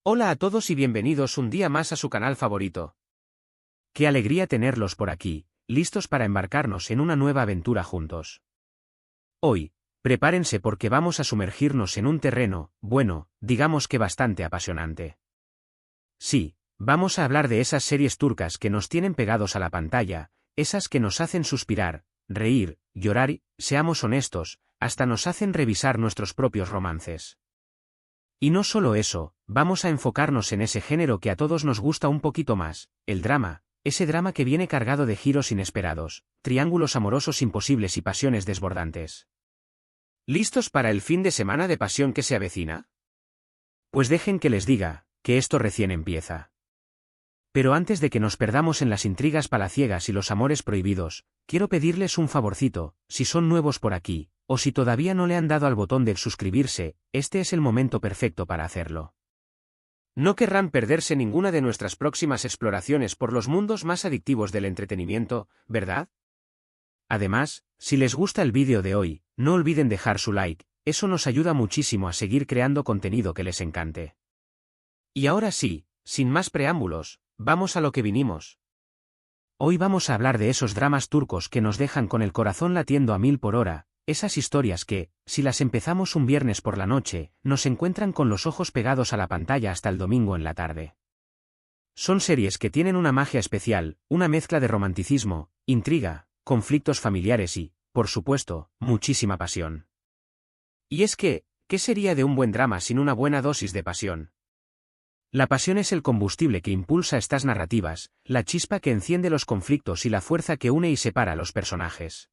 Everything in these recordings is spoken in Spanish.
Hola a todos y bienvenidos un día más a su canal favorito. Qué alegría tenerlos por aquí, listos para embarcarnos en una nueva aventura juntos. Hoy, prepárense porque vamos a sumergirnos en un terreno, bueno, digamos que bastante apasionante. Sí, vamos a hablar de esas series turcas que nos tienen pegados a la pantalla, esas que nos hacen suspirar, reír, llorar y, seamos honestos, hasta nos hacen revisar nuestros propios romances. Y no solo eso, vamos a enfocarnos en ese género que a todos nos gusta un poquito más, el drama, ese drama que viene cargado de giros inesperados, triángulos amorosos imposibles y pasiones desbordantes. ¿Listos para el fin de semana de pasión que se avecina? Pues dejen que les diga, que esto recién empieza. Pero antes de que nos perdamos en las intrigas palaciegas y los amores prohibidos, quiero pedirles un favorcito, si son nuevos por aquí, o si todavía no le han dado al botón de suscribirse, este es el momento perfecto para hacerlo. No querrán perderse ninguna de nuestras próximas exploraciones por los mundos más adictivos del entretenimiento, ¿verdad? Además, si les gusta el vídeo de hoy, no olviden dejar su like, eso nos ayuda muchísimo a seguir creando contenido que les encante. Y ahora sí, sin más preámbulos, vamos a lo que vinimos. Hoy vamos a hablar de esos dramas turcos que nos dejan con el corazón latiendo a 1000 por hora, esas historias que, si las empezamos un viernes por la noche, nos encuentran con los ojos pegados a la pantalla hasta el domingo en la tarde. Son series que tienen una magia especial, una mezcla de romanticismo, intriga, conflictos familiares y, por supuesto, muchísima pasión. Y es que, ¿qué sería de un buen drama sin una buena dosis de pasión? La pasión es el combustible que impulsa estas narrativas, la chispa que enciende los conflictos y la fuerza que une y separa a los personajes.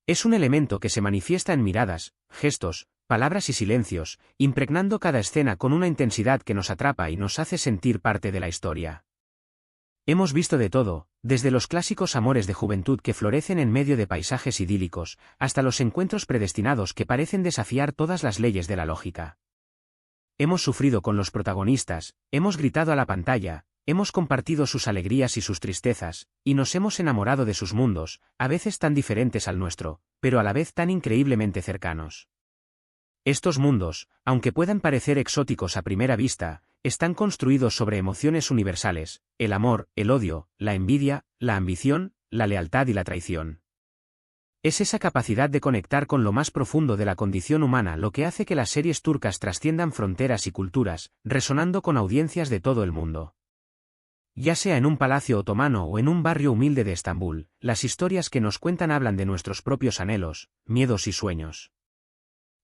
Es un elemento que se manifiesta en miradas, gestos, palabras y silencios, impregnando cada escena con una intensidad que nos atrapa y nos hace sentir parte de la historia. Hemos visto de todo, desde los clásicos amores de juventud que florecen en medio de paisajes idílicos, hasta los encuentros predestinados que parecen desafiar todas las leyes de la lógica. Hemos sufrido con los protagonistas, hemos gritado a la pantalla, hemos compartido sus alegrías y sus tristezas, y nos hemos enamorado de sus mundos, a veces tan diferentes al nuestro, pero a la vez tan increíblemente cercanos. Estos mundos, aunque puedan parecer exóticos a primera vista, están construidos sobre emociones universales, el amor, el odio, la envidia, la ambición, la lealtad y la traición. Es esa capacidad de conectar con lo más profundo de la condición humana lo que hace que las series turcas trasciendan fronteras y culturas, resonando con audiencias de todo el mundo. Ya sea en un palacio otomano o en un barrio humilde de Estambul, las historias que nos cuentan hablan de nuestros propios anhelos, miedos y sueños.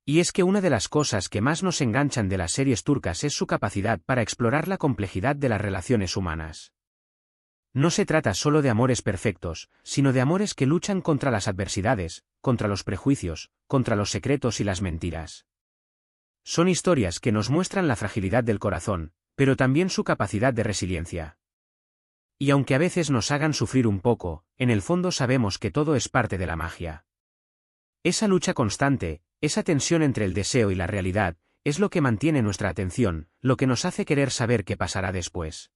Y es que una de las cosas que más nos enganchan de las series turcas es su capacidad para explorar la complejidad de las relaciones humanas. No se trata solo de amores perfectos, sino de amores que luchan contra las adversidades, contra los prejuicios, contra los secretos y las mentiras. Son historias que nos muestran la fragilidad del corazón, pero también su capacidad de resiliencia. Y aunque a veces nos hagan sufrir un poco, en el fondo sabemos que todo es parte de la magia. Esa lucha constante, esa tensión entre el deseo y la realidad, es lo que mantiene nuestra atención, lo que nos hace querer saber qué pasará después.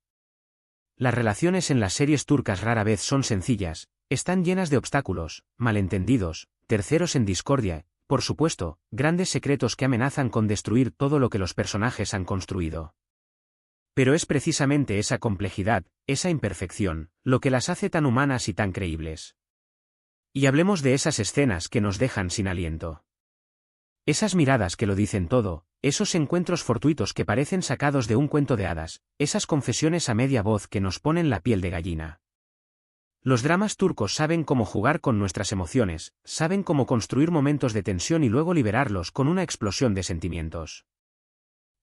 Las relaciones en las series turcas rara vez son sencillas, están llenas de obstáculos, malentendidos, terceros en discordia, por supuesto, grandes secretos que amenazan con destruir todo lo que los personajes han construido. Pero es precisamente esa complejidad, esa imperfección, lo que las hace tan humanas y tan creíbles. Y hablemos de esas escenas que nos dejan sin aliento. Esas miradas que lo dicen todo, esos encuentros fortuitos que parecen sacados de un cuento de hadas, esas confesiones a media voz que nos ponen la piel de gallina. Los dramas turcos saben cómo jugar con nuestras emociones, saben cómo construir momentos de tensión y luego liberarlos con una explosión de sentimientos.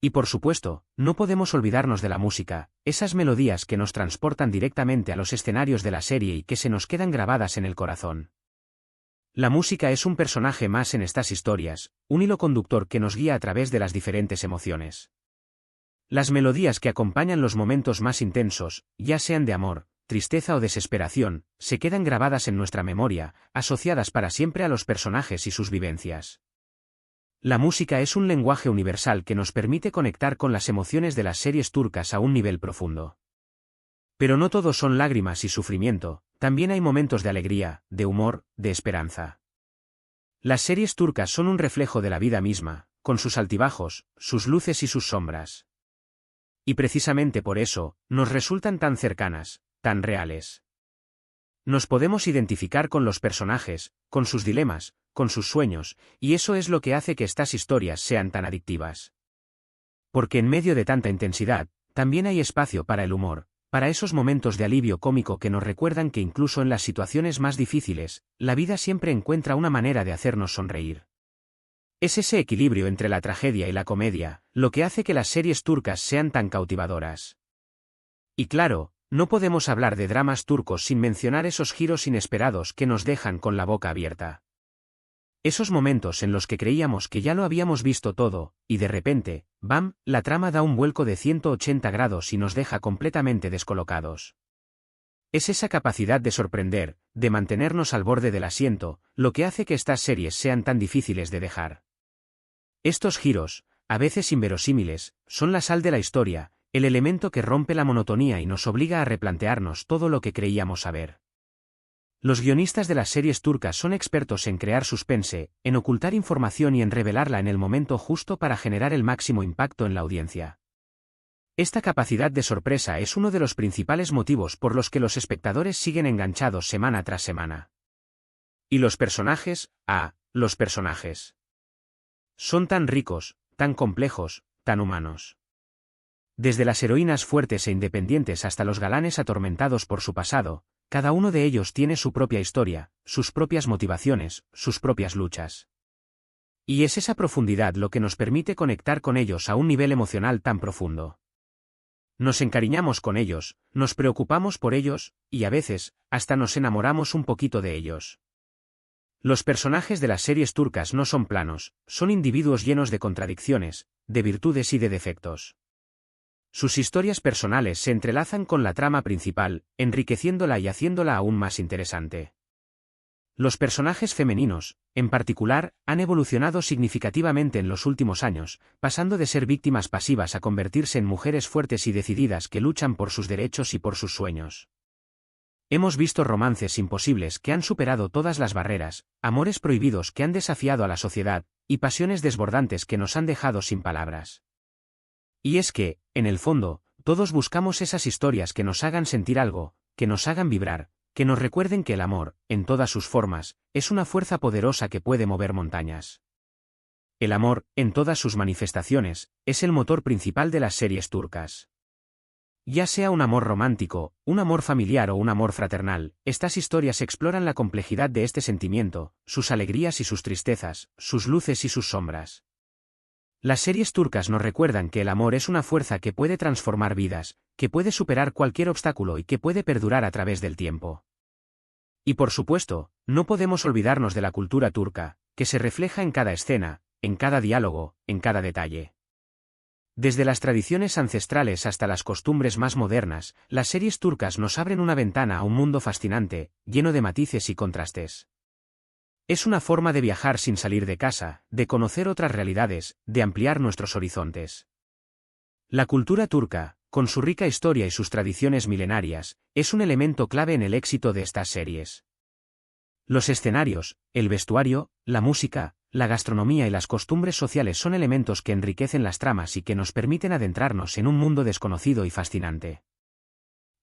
Y por supuesto, no podemos olvidarnos de la música, esas melodías que nos transportan directamente a los escenarios de la serie y que se nos quedan grabadas en el corazón. La música es un personaje más en estas historias, un hilo conductor que nos guía a través de las diferentes emociones. Las melodías que acompañan los momentos más intensos, ya sean de amor, tristeza o desesperación, se quedan grabadas en nuestra memoria, asociadas para siempre a los personajes y sus vivencias. La música es un lenguaje universal que nos permite conectar con las emociones de las series turcas a un nivel profundo. Pero no todo son lágrimas y sufrimiento, también hay momentos de alegría, de humor, de esperanza. Las series turcas son un reflejo de la vida misma, con sus altibajos, sus luces y sus sombras. Y precisamente por eso, nos resultan tan cercanas, tan reales. Nos podemos identificar con los personajes, con sus dilemas, con sus sueños, y eso es lo que hace que estas historias sean tan adictivas. Porque en medio de tanta intensidad, también hay espacio para el humor, para esos momentos de alivio cómico que nos recuerdan que incluso en las situaciones más difíciles, la vida siempre encuentra una manera de hacernos sonreír. Es ese equilibrio entre la tragedia y la comedia, lo que hace que las series turcas sean tan cautivadoras. Y claro, no podemos hablar de dramas turcos sin mencionar esos giros inesperados que nos dejan con la boca abierta. Esos momentos en los que creíamos que ya lo habíamos visto todo, y de repente, ¡bam!, la trama da un vuelco de 180 grados y nos deja completamente descolocados. Es esa capacidad de sorprender, de mantenernos al borde del asiento, lo que hace que estas series sean tan difíciles de dejar. Estos giros, a veces inverosímiles, son la sal de la historia, el elemento que rompe la monotonía y nos obliga a replantearnos todo lo que creíamos saber. Los guionistas de las series turcas son expertos en crear suspense, en ocultar información y en revelarla en el momento justo para generar el máximo impacto en la audiencia. Esta capacidad de sorpresa es uno de los principales motivos por los que los espectadores siguen enganchados semana tras semana. ¿Y los personajes? Los personajes. Son tan ricos, tan complejos, tan humanos. Desde las heroínas fuertes e independientes hasta los galanes atormentados por su pasado, cada uno de ellos tiene su propia historia, sus propias motivaciones, sus propias luchas. Y es esa profundidad lo que nos permite conectar con ellos a un nivel emocional tan profundo. Nos encariñamos con ellos, nos preocupamos por ellos, y a veces, hasta nos enamoramos un poquito de ellos. Los personajes de las series turcas no son planos, son individuos llenos de contradicciones, de virtudes y de defectos. Sus historias personales se entrelazan con la trama principal, enriqueciéndola y haciéndola aún más interesante. Los personajes femeninos, en particular, han evolucionado significativamente en los últimos años, pasando de ser víctimas pasivas a convertirse en mujeres fuertes y decididas que luchan por sus derechos y por sus sueños. Hemos visto romances imposibles que han superado todas las barreras, amores prohibidos que han desafiado a la sociedad, y pasiones desbordantes que nos han dejado sin palabras. Y es que, en el fondo, todos buscamos esas historias que nos hagan sentir algo, que nos hagan vibrar, que nos recuerden que el amor, en todas sus formas, es una fuerza poderosa que puede mover montañas. El amor, en todas sus manifestaciones, es el motor principal de las series turcas. Ya sea un amor romántico, un amor familiar o un amor fraternal, estas historias exploran la complejidad de este sentimiento, sus alegrías y sus tristezas, sus luces y sus sombras. Las series turcas nos recuerdan que el amor es una fuerza que puede transformar vidas, que puede superar cualquier obstáculo y que puede perdurar a través del tiempo. Y por supuesto, no podemos olvidarnos de la cultura turca, que se refleja en cada escena, en cada diálogo, en cada detalle. Desde las tradiciones ancestrales hasta las costumbres más modernas, las series turcas nos abren una ventana a un mundo fascinante, lleno de matices y contrastes. Es una forma de viajar sin salir de casa, de conocer otras realidades, de ampliar nuestros horizontes. La cultura turca, con su rica historia y sus tradiciones milenarias, es un elemento clave en el éxito de estas series. Los escenarios, el vestuario, la música, la gastronomía y las costumbres sociales son elementos que enriquecen las tramas y que nos permiten adentrarnos en un mundo desconocido y fascinante.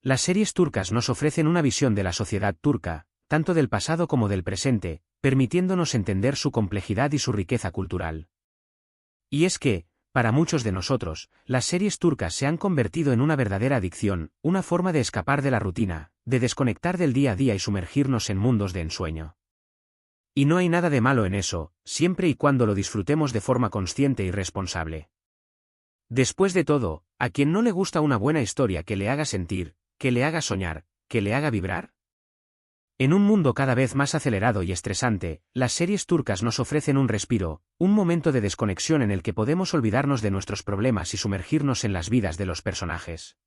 Las series turcas nos ofrecen una visión de la sociedad turca, tanto del pasado como del presente, permitiéndonos entender su complejidad y su riqueza cultural. Y es que, para muchos de nosotros, las series turcas se han convertido en una verdadera adicción, una forma de escapar de la rutina, de desconectar del día a día y sumergirnos en mundos de ensueño. Y no hay nada de malo en eso, siempre y cuando lo disfrutemos de forma consciente y responsable. Después de todo, ¿a quien no le gusta una buena historia que le haga sentir, que le haga soñar, que le haga vibrar? En un mundo cada vez más acelerado y estresante, las series turcas nos ofrecen un respiro, un momento de desconexión en el que podemos olvidarnos de nuestros problemas y sumergirnos en las vidas de los personajes.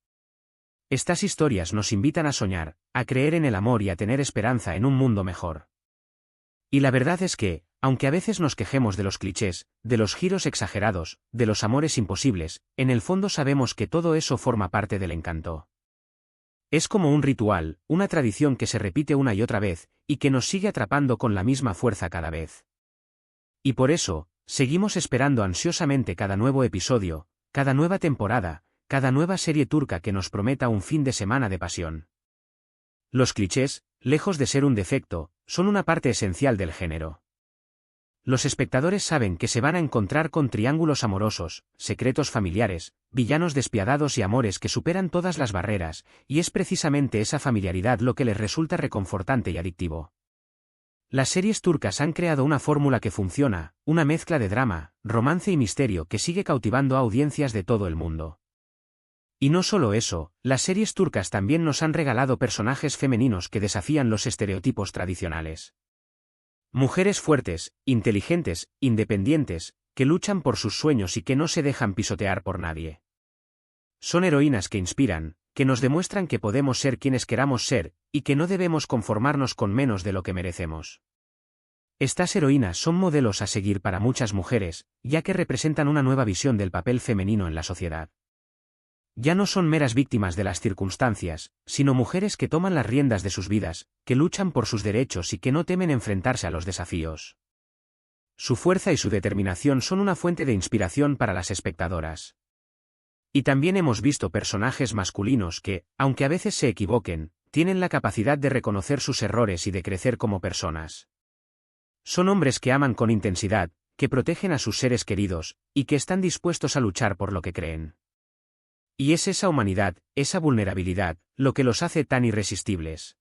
Estas historias nos invitan a soñar, a creer en el amor y a tener esperanza en un mundo mejor. Y la verdad es que, aunque a veces nos quejemos de los clichés, de los giros exagerados, de los amores imposibles, en el fondo sabemos que todo eso forma parte del encanto. Es como un ritual, una tradición que se repite una y otra vez, y que nos sigue atrapando con la misma fuerza cada vez. Y por eso, seguimos esperando ansiosamente cada nuevo episodio, cada nueva temporada, cada nueva serie turca que nos prometa un fin de semana de pasión. Los clichés, lejos de ser un defecto, son una parte esencial del género. Los espectadores saben que se van a encontrar con triángulos amorosos, secretos familiares, villanos despiadados y amores que superan todas las barreras, y es precisamente esa familiaridad lo que les resulta reconfortante y adictivo. Las series turcas han creado una fórmula que funciona, una mezcla de drama, romance y misterio que sigue cautivando a audiencias de todo el mundo. Y no solo eso, las series turcas también nos han regalado personajes femeninos que desafían los estereotipos tradicionales. Mujeres fuertes, inteligentes, independientes, que luchan por sus sueños y que no se dejan pisotear por nadie. Son heroínas que inspiran, que nos demuestran que podemos ser quienes queramos ser, y que no debemos conformarnos con menos de lo que merecemos. Estas heroínas son modelos a seguir para muchas mujeres, ya que representan una nueva visión del papel femenino en la sociedad. Ya no son meras víctimas de las circunstancias, sino mujeres que toman las riendas de sus vidas, que luchan por sus derechos y que no temen enfrentarse a los desafíos. Su fuerza y su determinación son una fuente de inspiración para las espectadoras. Y también hemos visto personajes masculinos que, aunque a veces se equivoquen, tienen la capacidad de reconocer sus errores y de crecer como personas. Son hombres que aman con intensidad, que protegen a sus seres queridos, y que están dispuestos a luchar por lo que creen. Y es esa humanidad, esa vulnerabilidad, lo que los hace tan irresistibles.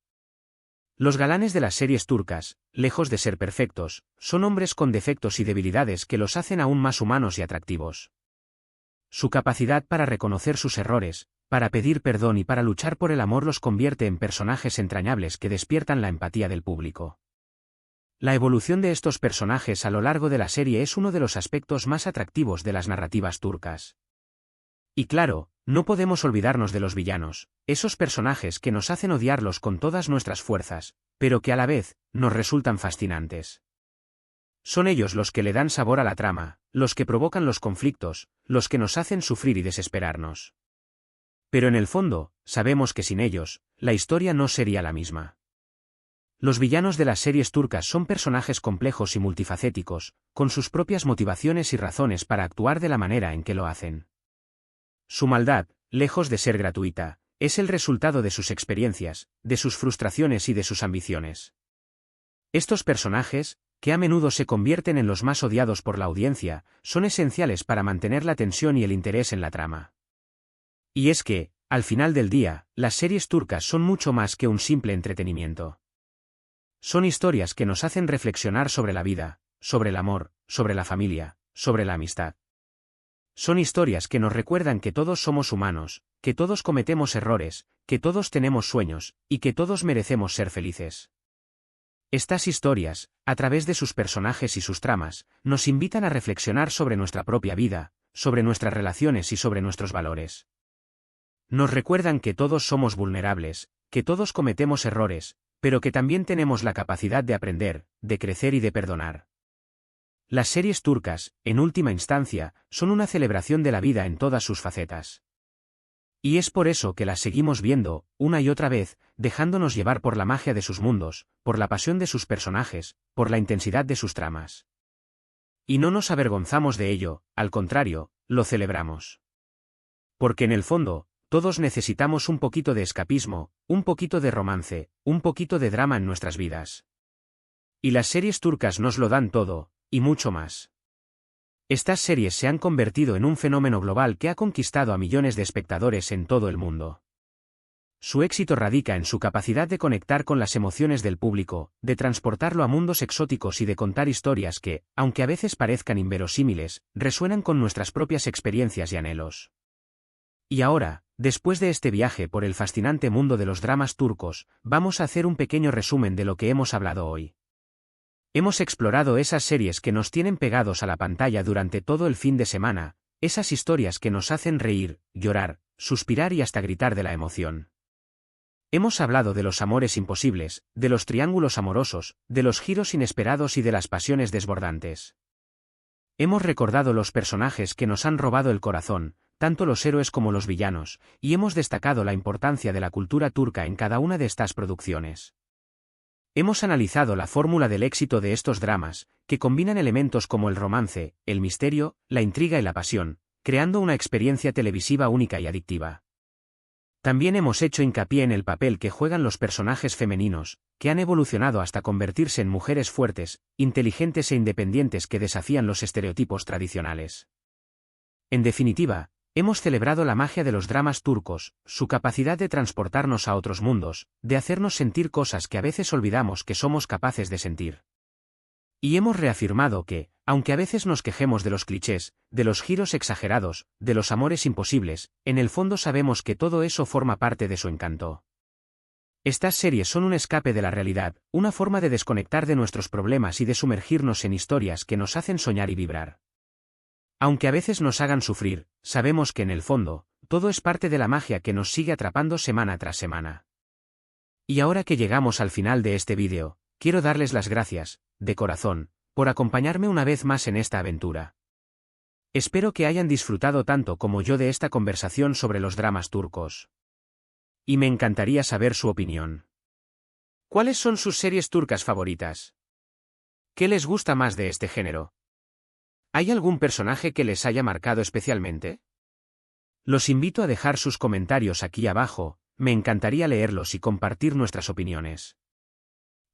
Los galanes de las series turcas, lejos de ser perfectos, son hombres con defectos y debilidades que los hacen aún más humanos y atractivos. Su capacidad para reconocer sus errores, para pedir perdón y para luchar por el amor los convierte en personajes entrañables que despiertan la empatía del público. La evolución de estos personajes a lo largo de la serie es uno de los aspectos más atractivos de las narrativas turcas. Y claro, no podemos olvidarnos de los villanos, esos personajes que nos hacen odiarlos con todas nuestras fuerzas, pero que a la vez, nos resultan fascinantes. Son ellos los que le dan sabor a la trama, los que provocan los conflictos, los que nos hacen sufrir y desesperarnos. Pero en el fondo, sabemos que sin ellos, la historia no sería la misma. Los villanos de las series turcas son personajes complejos y multifacéticos, con sus propias motivaciones y razones para actuar de la manera en que lo hacen. Su maldad, lejos de ser gratuita, es el resultado de sus experiencias, de sus frustraciones y de sus ambiciones. Estos personajes, que a menudo se convierten en los más odiados por la audiencia, son esenciales para mantener la tensión y el interés en la trama. Y es que, al final del día, las series turcas son mucho más que un simple entretenimiento. Son historias que nos hacen reflexionar sobre la vida, sobre el amor, sobre la familia, sobre la amistad. Son historias que nos recuerdan que todos somos humanos, que todos cometemos errores, que todos tenemos sueños, y que todos merecemos ser felices. Estas historias, a través de sus personajes y sus tramas, nos invitan a reflexionar sobre nuestra propia vida, sobre nuestras relaciones y sobre nuestros valores. Nos recuerdan que todos somos vulnerables, que todos cometemos errores, pero que también tenemos la capacidad de aprender, de crecer y de perdonar. Las series turcas, en última instancia, son una celebración de la vida en todas sus facetas. Y es por eso que las seguimos viendo, una y otra vez, dejándonos llevar por la magia de sus mundos, por la pasión de sus personajes, por la intensidad de sus tramas. Y no nos avergonzamos de ello, al contrario, lo celebramos. Porque en el fondo, todos necesitamos un poquito de escapismo, un poquito de romance, un poquito de drama en nuestras vidas. Y las series turcas nos lo dan todo, y mucho más. Estas series se han convertido en un fenómeno global que ha conquistado a millones de espectadores en todo el mundo. Su éxito radica en su capacidad de conectar con las emociones del público, de transportarlo a mundos exóticos y de contar historias que, aunque a veces parezcan inverosímiles, resuenan con nuestras propias experiencias y anhelos. Y ahora, después de este viaje por el fascinante mundo de los dramas turcos, vamos a hacer un pequeño resumen de lo que hemos hablado hoy. Hemos explorado esas series que nos tienen pegados a la pantalla durante todo el fin de semana, esas historias que nos hacen reír, llorar, suspirar y hasta gritar de la emoción. Hemos hablado de los amores imposibles, de los triángulos amorosos, de los giros inesperados y de las pasiones desbordantes. Hemos recordado los personajes que nos han robado el corazón, tanto los héroes como los villanos, y hemos destacado la importancia de la cultura turca en cada una de estas producciones. Hemos analizado la fórmula del éxito de estos dramas, que combinan elementos como el romance, el misterio, la intriga y la pasión, creando una experiencia televisiva única y adictiva. También hemos hecho hincapié en el papel que juegan los personajes femeninos, que han evolucionado hasta convertirse en mujeres fuertes, inteligentes e independientes que desafían los estereotipos tradicionales. En definitiva, hemos celebrado la magia de los dramas turcos, su capacidad de transportarnos a otros mundos, de hacernos sentir cosas que a veces olvidamos que somos capaces de sentir. Y hemos reafirmado que, aunque a veces nos quejemos de los clichés, de los giros exagerados, de los amores imposibles, en el fondo sabemos que todo eso forma parte de su encanto. Estas series son un escape de la realidad, una forma de desconectar de nuestros problemas y de sumergirnos en historias que nos hacen soñar y vibrar. Aunque a veces nos hagan sufrir, sabemos que en el fondo, todo es parte de la magia que nos sigue atrapando semana tras semana. Y ahora que llegamos al final de este vídeo, quiero darles las gracias, de corazón, por acompañarme una vez más en esta aventura. Espero que hayan disfrutado tanto como yo de esta conversación sobre los dramas turcos. Y me encantaría saber su opinión. ¿Cuáles son sus series turcas favoritas? ¿Qué les gusta más de este género? ¿Hay algún personaje que les haya marcado especialmente? Los invito a dejar sus comentarios aquí abajo, me encantaría leerlos y compartir nuestras opiniones.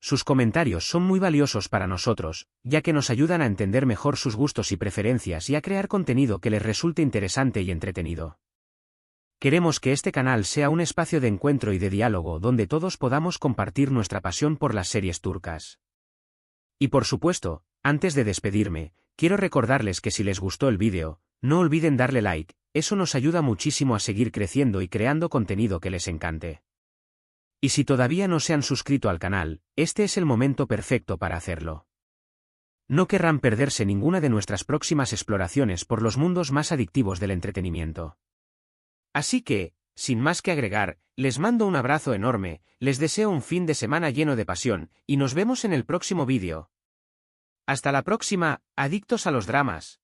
Sus comentarios son muy valiosos para nosotros, ya que nos ayudan a entender mejor sus gustos y preferencias y a crear contenido que les resulte interesante y entretenido. Queremos que este canal sea un espacio de encuentro y de diálogo donde todos podamos compartir nuestra pasión por las series turcas. Y por supuesto, antes de despedirme, quiero recordarles que si les gustó el vídeo, no olviden darle like, eso nos ayuda muchísimo a seguir creciendo y creando contenido que les encante. Y si todavía no se han suscrito al canal, este es el momento perfecto para hacerlo. No querrán perderse ninguna de nuestras próximas exploraciones por los mundos más adictivos del entretenimiento. Así que, sin más que agregar, les mando un abrazo enorme, les deseo un fin de semana lleno de pasión, y nos vemos en el próximo vídeo. Hasta la próxima, adictos a los dramas.